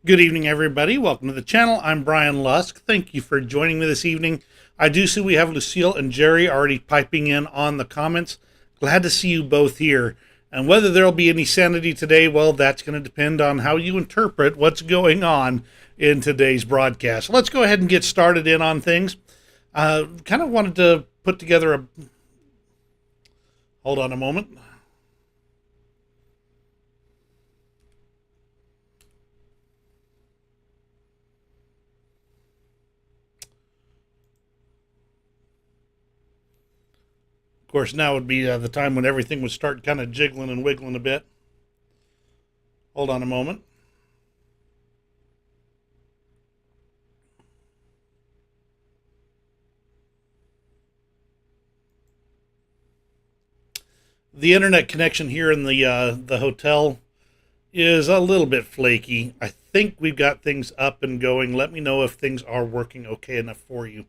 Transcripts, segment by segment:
Good evening, everybody. Welcome to the channel. I'm Brian Lusk. Thank you for joining me this evening. I do see we have Lucille and Jerry already piping in on the comments. Glad to see you both here. And whether there'll be any sanity today, well, that's going to depend on how you interpret what's going on in today's broadcast. Let's go ahead and get started in on things. Kind of wanted to put together a... Hold on a moment. Of course, now would be the time when everything would start kind of jiggling and wiggling a bit. Hold on a moment. The internet connection here in the hotel is a little bit flaky. I think we've got things up and going. Let me know if things are working okay enough for you.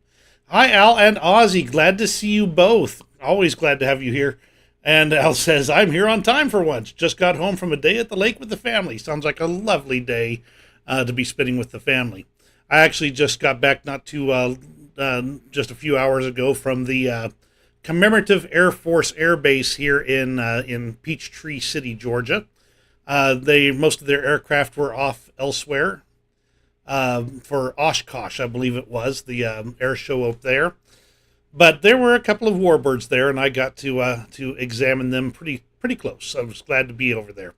Hi, Al and Ozzy. Glad to see you both. Always glad to have you here. And Al says, I'm here on time for once. Just got home from a day at the lake with the family. Sounds like a lovely day to be spending with the family. I actually just got back not too, just a few hours ago from the commemorative Air Force Air Base here in Peachtree City, Georgia. Most of their aircraft were off elsewhere for Oshkosh, I believe it was, the air show up there. But there were a couple of warbirds there, and I got to examine them pretty close. So I was glad to be over there.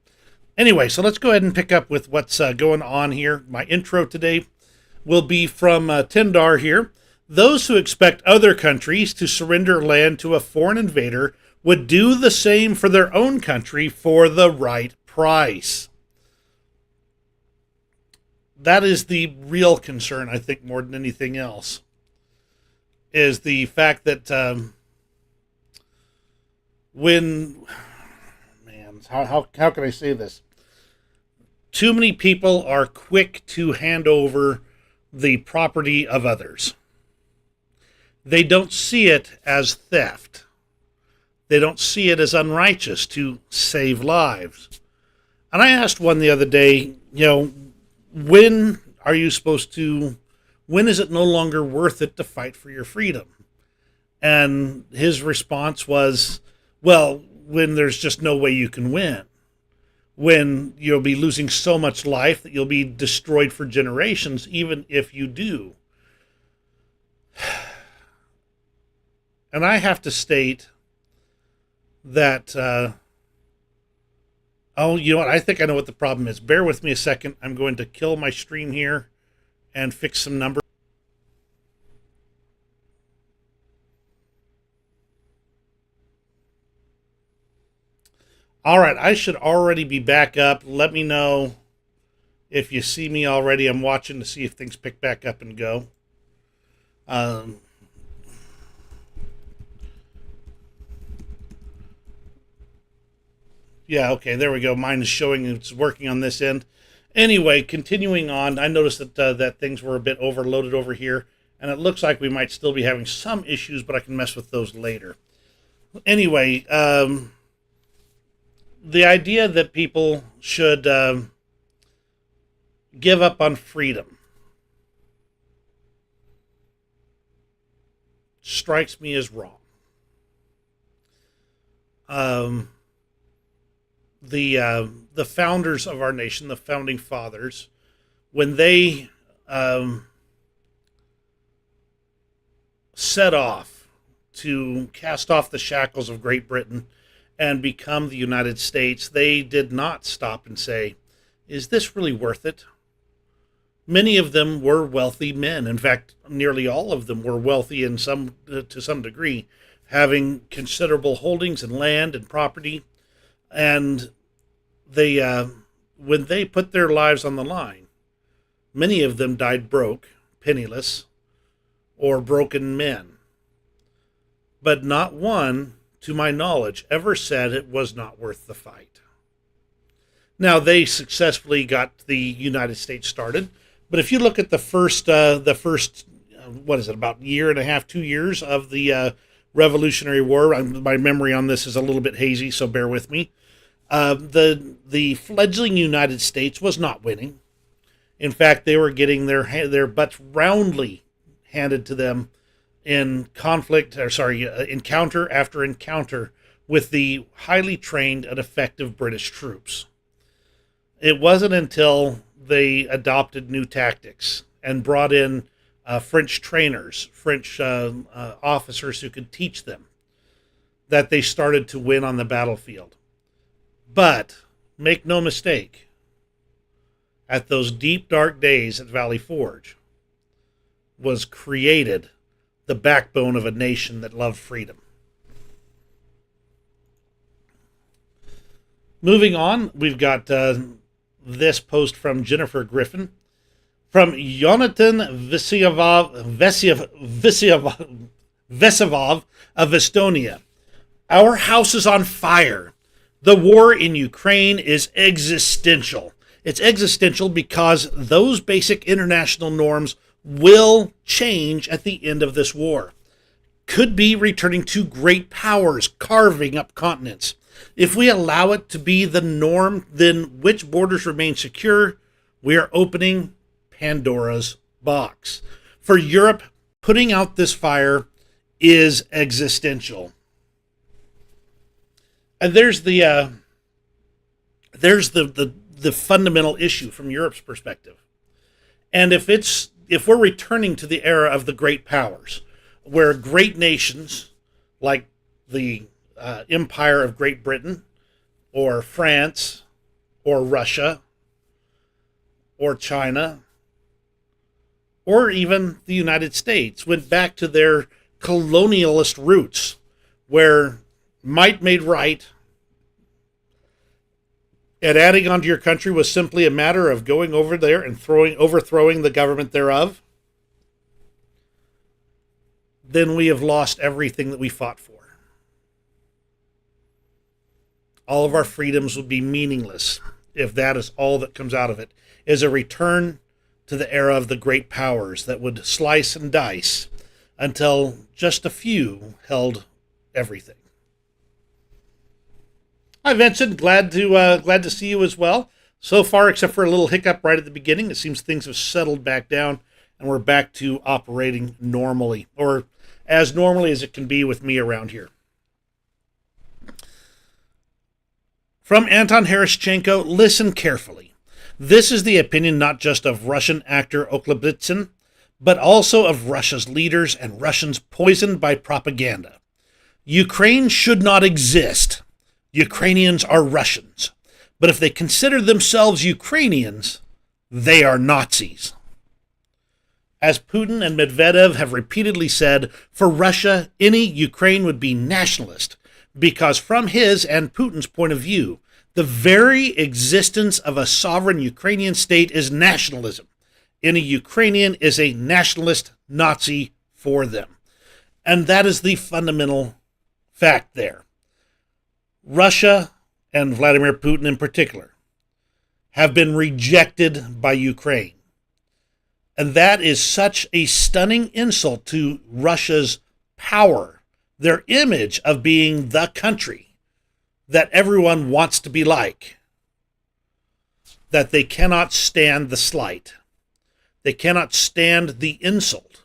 Anyway, so let's go ahead and pick up with what's going on here. My intro today will be from Tindar here. Those who expect other countries to surrender land to a foreign invader would do the same for their own country for the right price. That is the real concern, I think, more than anything else, is the fact that how can I say this? Too many people are quick to hand over the property of others. They don't see it as theft. They don't see it as unrighteous to save lives. And I asked one the other day, when are you supposed to, when is it no longer worth it to fight for your freedom? And his response was, well, when there's just no way you can win. When you'll be losing so much life that you'll be destroyed for generations, even if you do. And I have to state that, you know what? I think I know what the problem is. Bear with me a second. I'm going to kill my stream here and fix some numbers. All right, I should already be back up. Let me know if you see me already. I'm watching to see if things pick back up and go. Yeah, okay, there we go. Mine is showing it's working on this end. Anyway, continuing on, I noticed that things were a bit overloaded over here, and it looks like we might still be having some issues, but I can mess with those later. Anyway, the idea that people should give up on freedom strikes me as wrong. The founders of our nation, the founding fathers, when they set off to cast off the shackles of Great Britain and become the United States, they did not stop and say, is this really worth it? Many of them were wealthy men. In fact, nearly all of them were wealthy to some degree, having considerable holdings and land and property. And they, when they put their lives on the line, many of them died broke, penniless, or broken men. But not one, to my knowledge, ever said it was not worth the fight. Now, they successfully got the United States started, but if you look at the first what is it, about year and a half, 2 years of the Revolutionary War, my memory on this is a little bit hazy, so bear with me. The fledgling United States was not winning. In fact, they were getting their butts roundly handed to them in encounter after encounter with the highly trained and effective British troops. It wasn't until they adopted new tactics and brought in French trainers, French officers who could teach them, that they started to win on the battlefield. But make no mistake, at those deep, dark days at Valley Forge was created the backbone of a nation that loved freedom. Moving on, we've got this post from Jennifer Griffin. From Yonatan Vesevov of Estonia. Our house is on fire. The war in Ukraine is existential. It's existential because those basic international norms will change at the end of this war. Could be returning to great powers, carving up continents. If we allow it to be the norm, then which borders remain secure? We are opening Pandora's box. For Europe, putting out this fire is existential. And there's the fundamental issue from Europe's perspective. And if we're returning to the era of the great powers, where great nations like the Empire of Great Britain, or France, or Russia, or China, or even the United States went back to their colonialist roots, where might made right, and adding onto your country was simply a matter of going over there and overthrowing the government thereof, then we have lost everything that we fought for. All of our freedoms would be meaningless if that is all that comes out of it, is a return to the era of the great powers that would slice and dice until just a few held everything. Hi, Vincent. Glad to see you as well. So far, except for a little hiccup right at the beginning, it seems things have settled back down and we're back to operating normally, or as normally as it can be with me around here. From Anton Herischenko, listen carefully. This is the opinion not just of Russian actor Okhlebitsyn, but also of Russia's leaders and Russians poisoned by propaganda. Ukraine should not exist. Ukrainians are Russians. But if they consider themselves Ukrainians, they are Nazis. As Putin and Medvedev have repeatedly said, for Russia, any Ukraine would be nationalist, because from his and Putin's point of view, the very existence of a sovereign Ukrainian state is nationalism. Any Ukrainian is a nationalist Nazi for them. And that is the fundamental fact there. Russia, and Vladimir Putin in particular, have been rejected by Ukraine. And that is such a stunning insult to Russia's power, their image of being the country that everyone wants to be like, that they cannot stand the slight. They cannot stand the insult.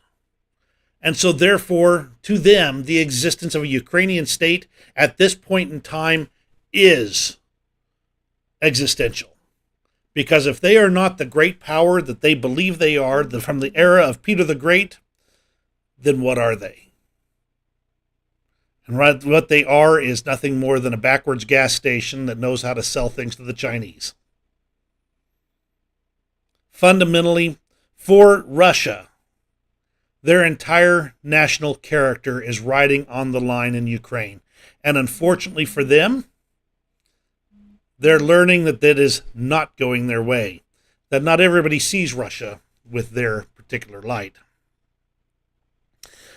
And so therefore, to them, the existence of a Ukrainian state at this point in time is existential. Because if they are not the great power that they believe they are, from the era of Peter the Great, then what are they? And what they are is nothing more than a backwards gas station that knows how to sell things to the Chinese. Fundamentally, for Russia, their entire national character is riding on the line in Ukraine. And unfortunately for them, they're learning that is not going their way, that not everybody sees Russia with their particular light.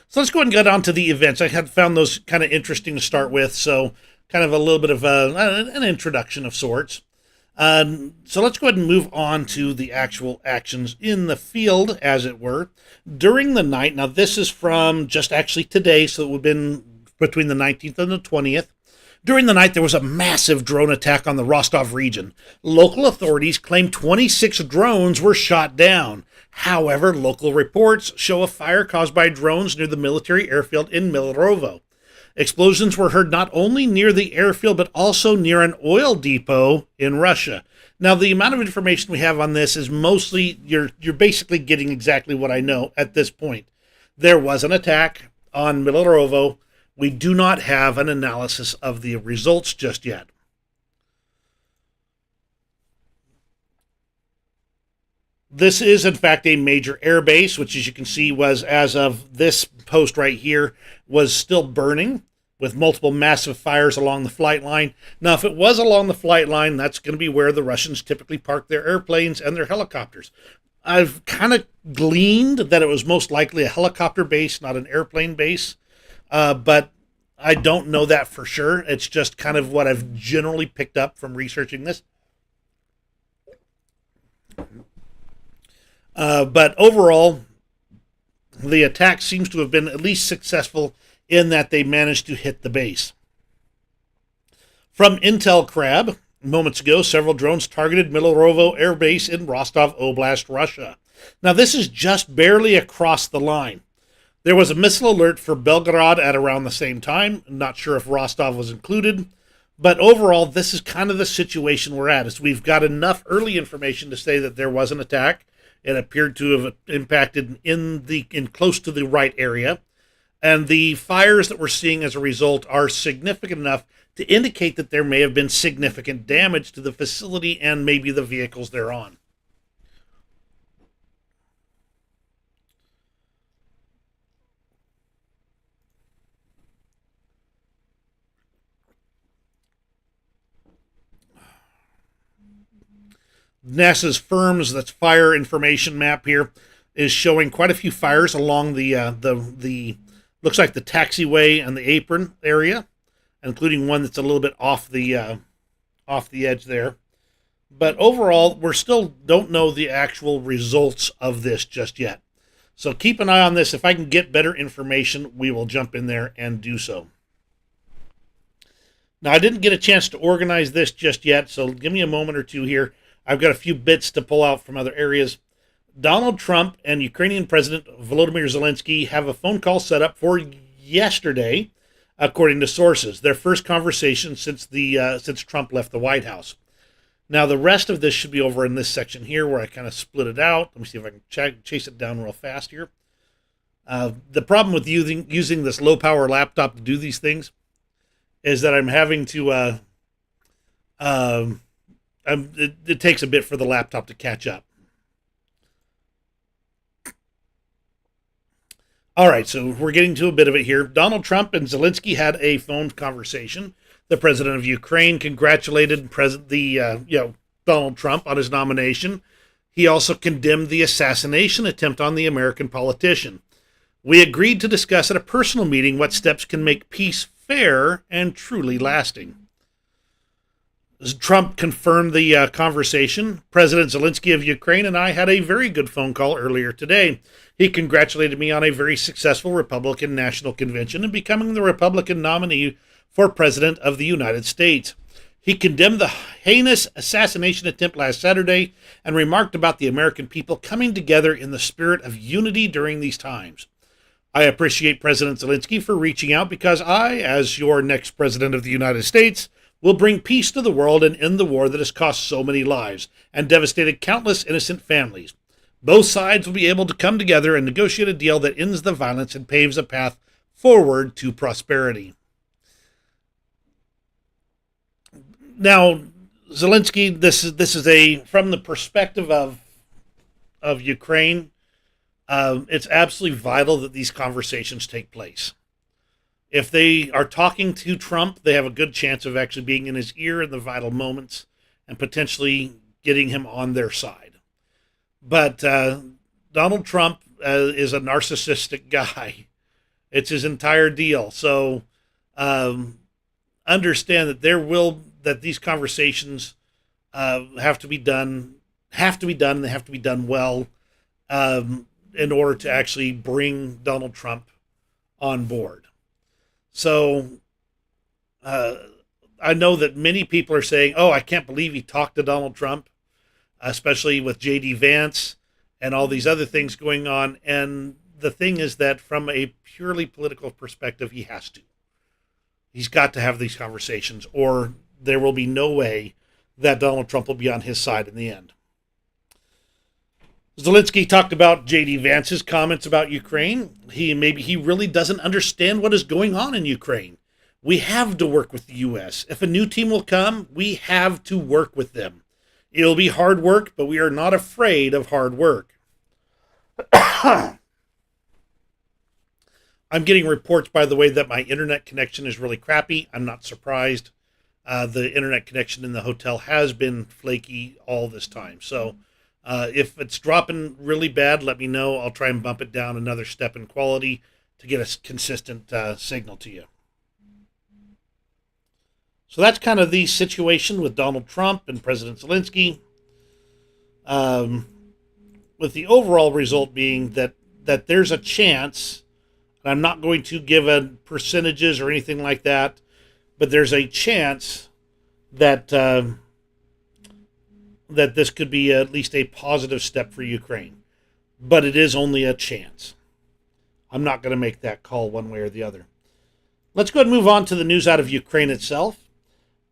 So let's go ahead and get on to the events. I had found those kind of interesting to start with, so kind of a little bit of an introduction of sorts. So let's go ahead and move on to the actual actions in the field, as it were, during the night. Now, this is from just actually today, so it would have been between the 19th and the 20th. During the night, there was a massive drone attack on the Rostov region. Local authorities claim 26 drones were shot down. However, local reports show a fire caused by drones near the military airfield in Millerovo. Explosions were heard not only near the airfield, but also near an oil depot in Russia. Now, the amount of information we have on this is mostly, you're basically getting exactly what I know at this point. There was an attack on Millerovo. We do not have an analysis of the results just yet. This is, in fact, a major air base, which, as you can see, was, as of this post right here, was still burning with multiple massive fires along the flight line. Now, if it was along the flight line, that's going to be where the Russians typically park their airplanes and their helicopters. I've kind of gleaned that it was most likely a helicopter base, not an airplane base, but I don't know that for sure. It's just kind of what I've generally picked up from researching this. But overall, the attack seems to have been at least successful in that they managed to hit the base. From Intel Crab, moments ago, several drones targeted Millerovo Air Base in Rostov Oblast, Russia. Now, this is just barely across the line. There was a missile alert for Belgorod at around the same time. I'm not sure if Rostov was included. But overall, this is kind of the situation we're at. Is we've got enough early information to say that there was an attack. It appeared to have impacted in close to the right area. And the fires that we're seeing as a result are significant enough to indicate that there may have been significant damage to the facility and maybe the vehicles they're on. NASA's firms, that's fire information map here, is showing quite a few fires along the looks like the taxiway and the apron area, including one that's a little bit off the edge there. But overall, we're still don't know the actual results of this just yet. So keep an eye on this. If I can get better information, we will jump in there and do so. Now, I didn't get a chance to organize this just yet, so give me a moment or two here. I've got a few bits to pull out from other areas. Donald Trump and Ukrainian President Volodymyr Zelensky have a phone call set up for yesterday, according to sources. Their first conversation since Trump left the White House. Now, the rest of this should be over in this section here where I kind of split it out. Let me see if I can chase it down real fast here. The problem with using this low-power laptop to do these things is that I'm having to... it takes a bit for the laptop to catch up. All right, so we're getting to a bit of it here. Donald Trump and Zelensky had a phone conversation. The president of Ukraine congratulated Donald Trump on his nomination. He also condemned the assassination attempt on the American politician. We agreed to discuss at a personal meeting what steps can make peace fair and truly lasting. Trump confirmed the conversation. President Zelensky of Ukraine and I had a very good phone call earlier today. He congratulated me on a very successful Republican National Convention and becoming the Republican nominee for President of the United States. He condemned the heinous assassination attempt last Saturday and remarked about the American people coming together in the spirit of unity during these times. I appreciate President Zelensky for reaching out because I, as your next President of the United States, will bring peace to the world and end the war that has cost so many lives and devastated countless innocent families. Both sides will be able to come together and negotiate a deal that ends the violence and paves a path forward to prosperity. Now, Zelensky, this is from the perspective of Ukraine, it's absolutely vital that these conversations take place. If they are talking to Trump, they have a good chance of actually being in his ear in the vital moments and potentially getting him on their side. But Donald Trump is a narcissistic guy. It's his entire deal. So understand that these conversations have to be done, and they have to be done well in order to actually bring Donald Trump on board. So I know that many people are saying, "Oh, I can't believe he talked to Donald Trump," especially with J.D. Vance and all these other things going on. And the thing is that from a purely political perspective, he has to. He's got to have these conversations, or there will be no way that Donald Trump will be on his side in the end. Zelensky talked about J.D. Vance's comments about Ukraine. Maybe he really doesn't understand what is going on in Ukraine. We have to work with the U.S. If a new team will come, we have to work with them. It'll be hard work, but we are not afraid of hard work. I'm getting reports, by the way, that my internet connection is really crappy. I'm not surprised. The internet connection in the hotel has been flaky all this time. So if it's dropping really bad, let me know. I'll try and bump it down another step in quality to get a consistent signal to you. So that's kind of the situation with Donald Trump and President Zelensky. With the overall result being that there's a chance, and I'm not going to give a percentages or anything like that, but there's a chance that that this could be at least a positive step for Ukraine. But it is only a chance. I'm not going to make that call one way or the other. Let's go ahead and move on to the news out of Ukraine itself.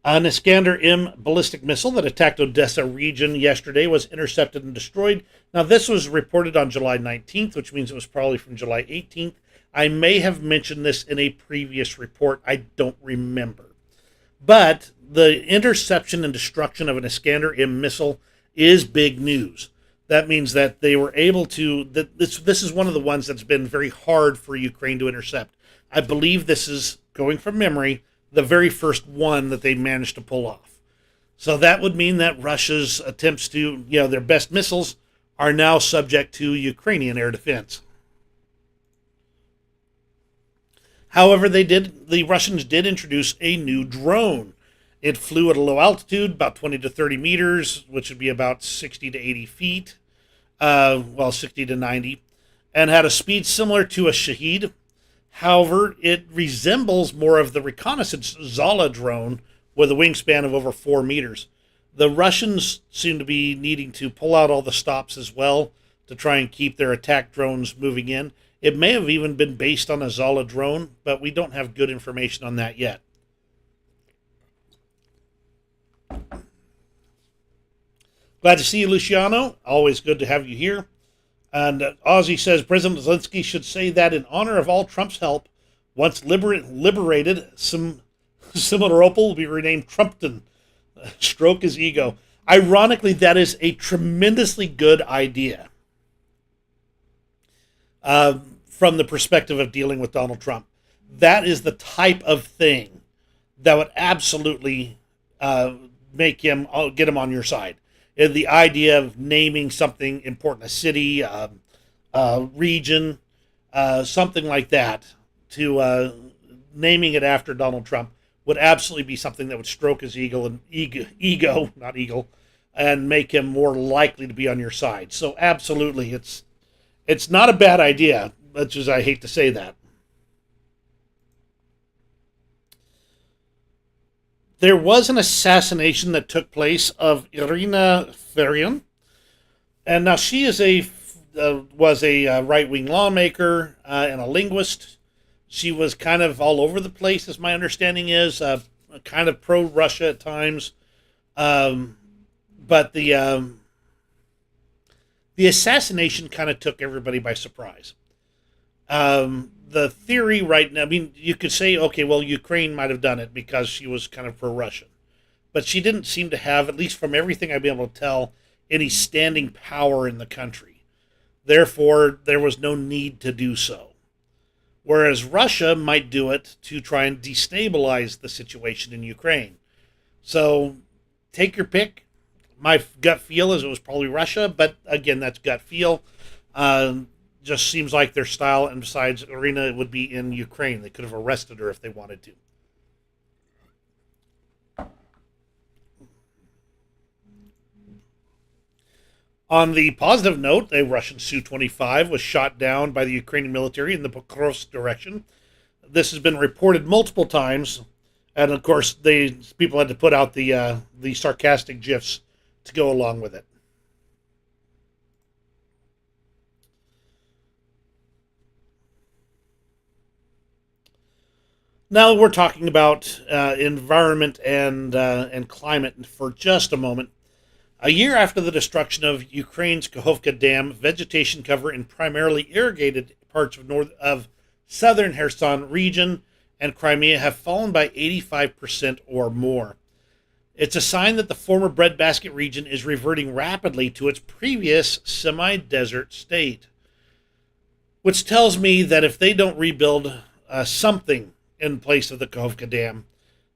An Iskander-M ballistic missile that attacked Odessa region yesterday was intercepted and destroyed. Now, this was reported on July 19th, which means it was probably from July 18th. I may have mentioned this in a previous report. I don't remember. But the interception and destruction of an Iskander-M missile is big news. That means that they were able to... This is one of the ones that's been very hard for Ukraine to intercept. I believe this is, going from memory, the very first one that they managed to pull off. So that would mean that Russia's attempts to, their best missiles are now subject to Ukrainian air defense. However, the Russians did introduce a new drone. It flew at a low altitude, about 20 to 30 meters, which would be about 60 to 80 feet, 60 to 90, and had a speed similar to a Shahed. However, it resembles more of the reconnaissance Zala drone with a wingspan of over 4 meters. The Russians seem to be needing to pull out all the stops as well to try and keep their attack drones moving in. It may have even been based on a Zala drone, but we don't have good information on that yet. Glad to see you, Luciano. Always good to have you here. And Ozzy says, President Zelensky should say that in honor of all Trump's help, once liberated, Millerovo will be renamed Trumpton. Stroke his ego. Ironically, that is a tremendously good idea from the perspective of dealing with Donald Trump. That is the type of thing that would absolutely get him on your side. The idea of naming something important, a city, region, something like that, to naming it after Donald Trump would absolutely be something that would stroke his ego, and make him more likely to be on your side. So absolutely, it's not a bad idea, much as I hate to say that. There was an assassination that took place of Irina Ferian, and now she is was a right-wing lawmaker and a linguist. She was kind of all over the place, as my understanding is, kind of pro-Russia at times. But the assassination kind of took everybody by surprise. The theory right now, you could say, okay, well, Ukraine might have done it because she was kind of pro-Russian. But she didn't seem to have, at least from everything I've been able to tell, any standing power in the country. Therefore, there was no need to do so. Whereas Russia might do it to try and destabilize the situation in Ukraine. So, take your pick. My gut feel is it was probably Russia, but again, that's gut feel. Just seems like their style, and besides, Irina would be in Ukraine. They could have arrested her if they wanted to. On the positive note, a Russian Su-25 was shot down by the Ukrainian military in the Pokrovsk direction. This has been reported multiple times And of course, people had to put out the sarcastic gifs to go along with it. Now we're talking about environment and climate for just a moment. A year after the destruction of Ukraine's Kakhovka Dam, vegetation cover in primarily irrigated parts of southern Kherson region and Crimea have fallen by 85% or more. It's a sign that the former breadbasket region is reverting rapidly to its previous semi-desert state, which tells me that if they don't rebuild something in place of the Kakhovka Dam,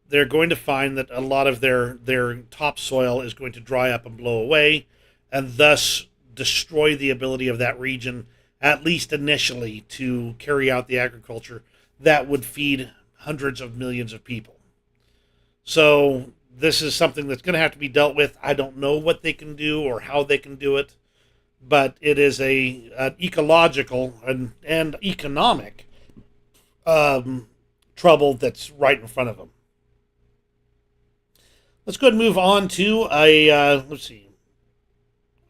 they're going to find that a lot of their topsoil is going to dry up and blow away, and thus destroy the ability of that region, at least initially, to carry out the agriculture that would feed hundreds of millions of people. So this is something that's going to have to be dealt with. I don't know what they can do or how they can do it, but it is an ecological and economic trouble that's right in front of them. Let's go ahead and move on to let's see.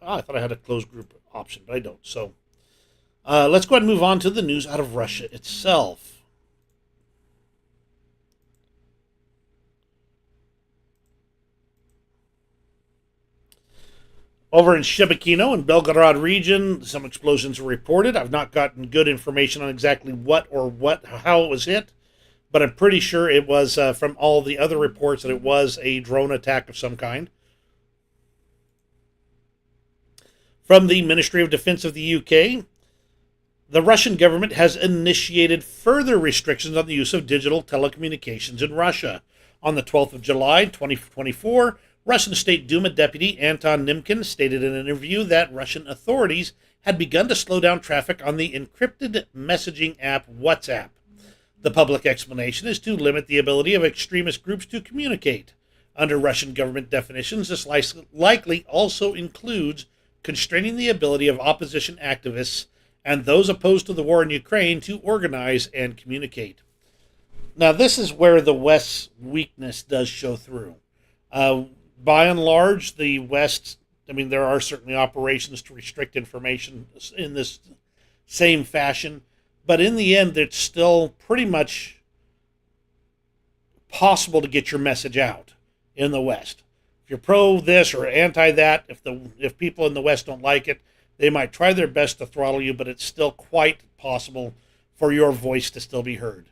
Oh, I thought I had a closed group option, but I don't. So let's go ahead and move on to the news out of Russia itself. Over in Shebekino in Belgorod region, some explosions were reported. I've not gotten good information on exactly how it was hit, but I'm pretty sure it was from all the other reports that it was a drone attack of some kind. From the Ministry of Defense of the UK, the Russian government has initiated further restrictions on the use of digital telecommunications in Russia. On the 12th of July, 2024, Russian State Duma Deputy Anton Nimkin stated in an interview that Russian authorities had begun to slow down traffic on the encrypted messaging app WhatsApp. The public explanation is to limit the ability of extremist groups to communicate. Under Russian government definitions, this likely also includes constraining the ability of opposition activists and those opposed to the war in Ukraine to organize and communicate. Now, this is where the West's weakness does show through. By and large, the West, I mean, there are certainly operations to restrict information in this same fashion, but in the end, it's still pretty much possible to get your message out in the West. If you're pro this or anti that, if people in the West don't like it, they might try their best to throttle you, but it's still quite possible for your voice to still be heard.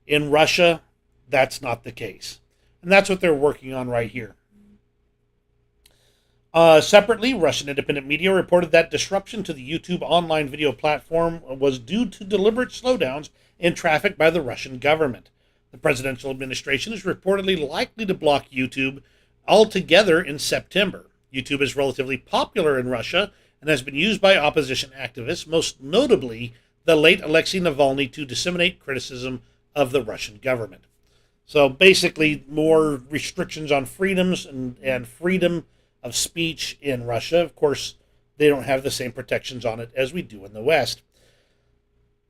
In Russia, that's not the case. And that's what they're working on right here. Separately, Russian independent media reported that disruption to the YouTube online video platform was due to deliberate slowdowns in traffic by the Russian government. The presidential administration is reportedly likely to block YouTube altogether in September. YouTube is relatively popular in Russia and has been used by opposition activists, most notably the late Alexei Navalny, to disseminate criticism of the Russian government. So basically, more restrictions on freedoms and freedom of speech in Russia. Of course, they don't have the same protections on it as we do in the West.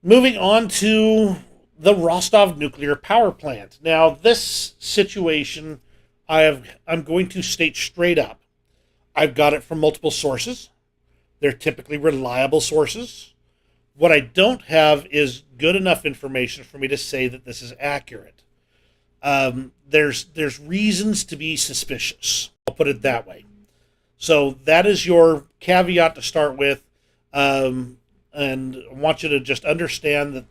Moving on to the Rostov nuclear power plant. Now, this situation, I'm going to state straight up. I've got it from multiple sources. They're typically reliable sources. What I don't have is good enough information for me to say that this is accurate. There's reasons to be suspicious. I'll put it that way. So that is your caveat to start with, and I want you to just understand that.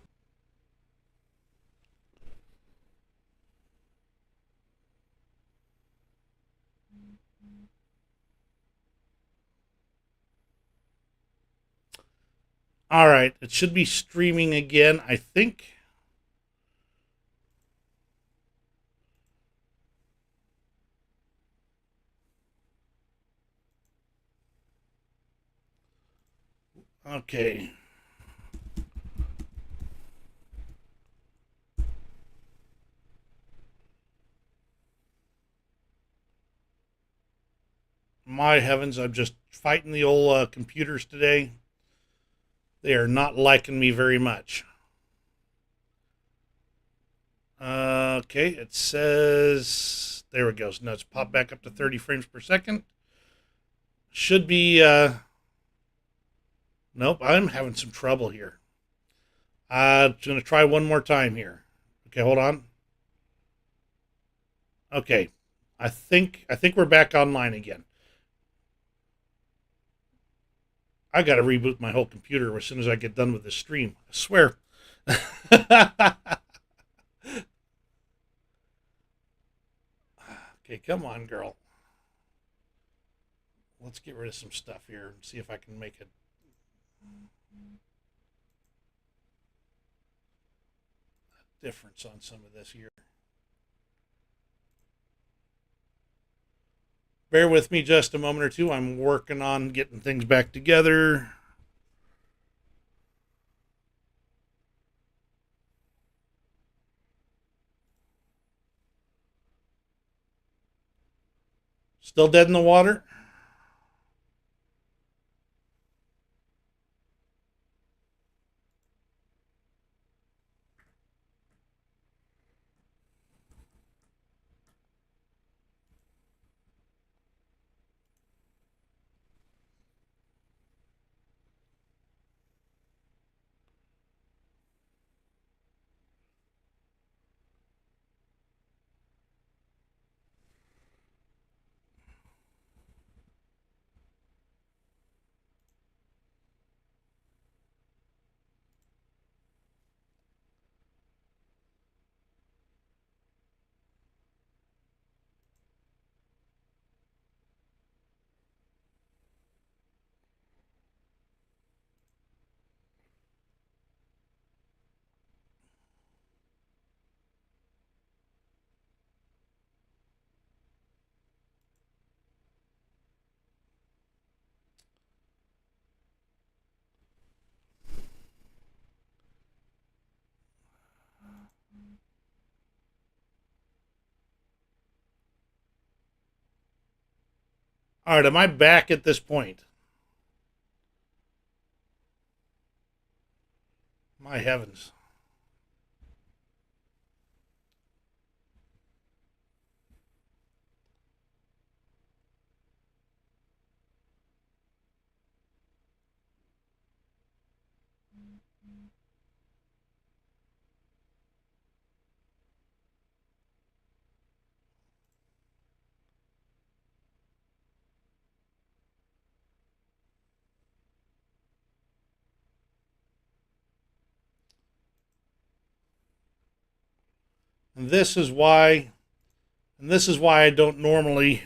All right, it should be streaming again, I think. Okay. My heavens, I'm just fighting the old computers today. They are not liking me very much. Okay, it says there it goes. No, it's popped back up to 30 frames per second. Should be. Nope, I'm having some trouble here. I'm gonna try one more time here. Okay, hold on. Okay, I think we're back online again. I got to reboot my whole computer as soon as I get done with this stream. I swear. Okay, come on, girl. Let's get rid of some stuff here and see if I can make a difference on some of this here. Bear with me just a moment or two. I'm working on getting things back together. Still dead in the water? All right, am I back at this point? My heavens. And this is why I don't normally.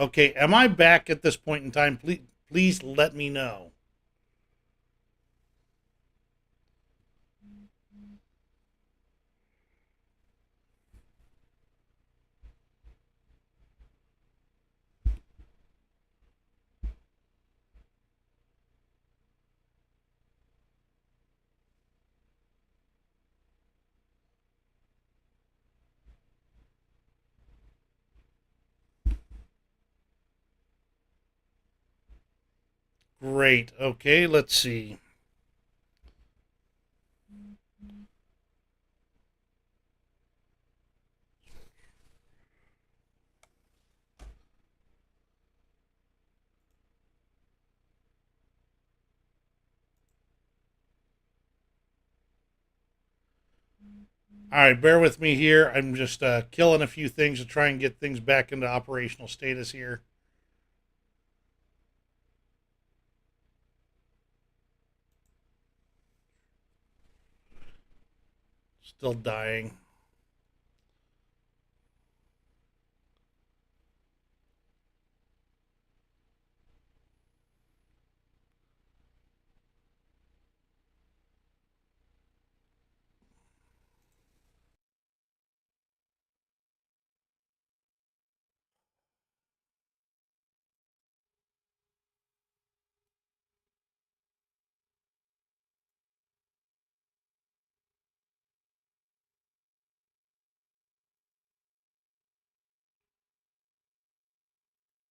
Okay, am I back at this point in time? Please let me know. Great. Okay, let's see. All right, bear with me here. I'm just killing a few things to try and get things back into operational status here. Still dying.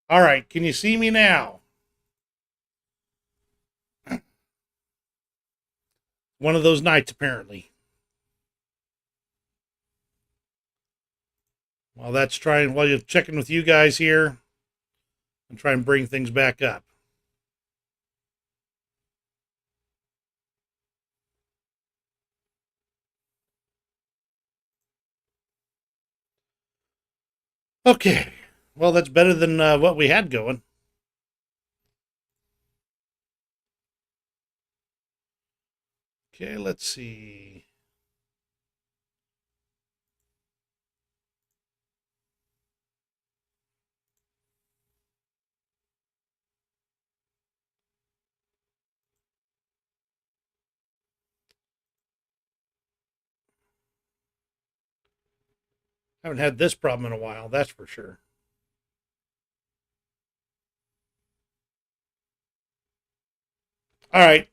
All right, can you see me now? One of those nights, apparently. While that's trying, while you're checking with you guys here, and try and bring things back up. Okay. Well, that's better than what we had going. Okay, let's see. Haven't had this problem in a while, that's for sure. All right,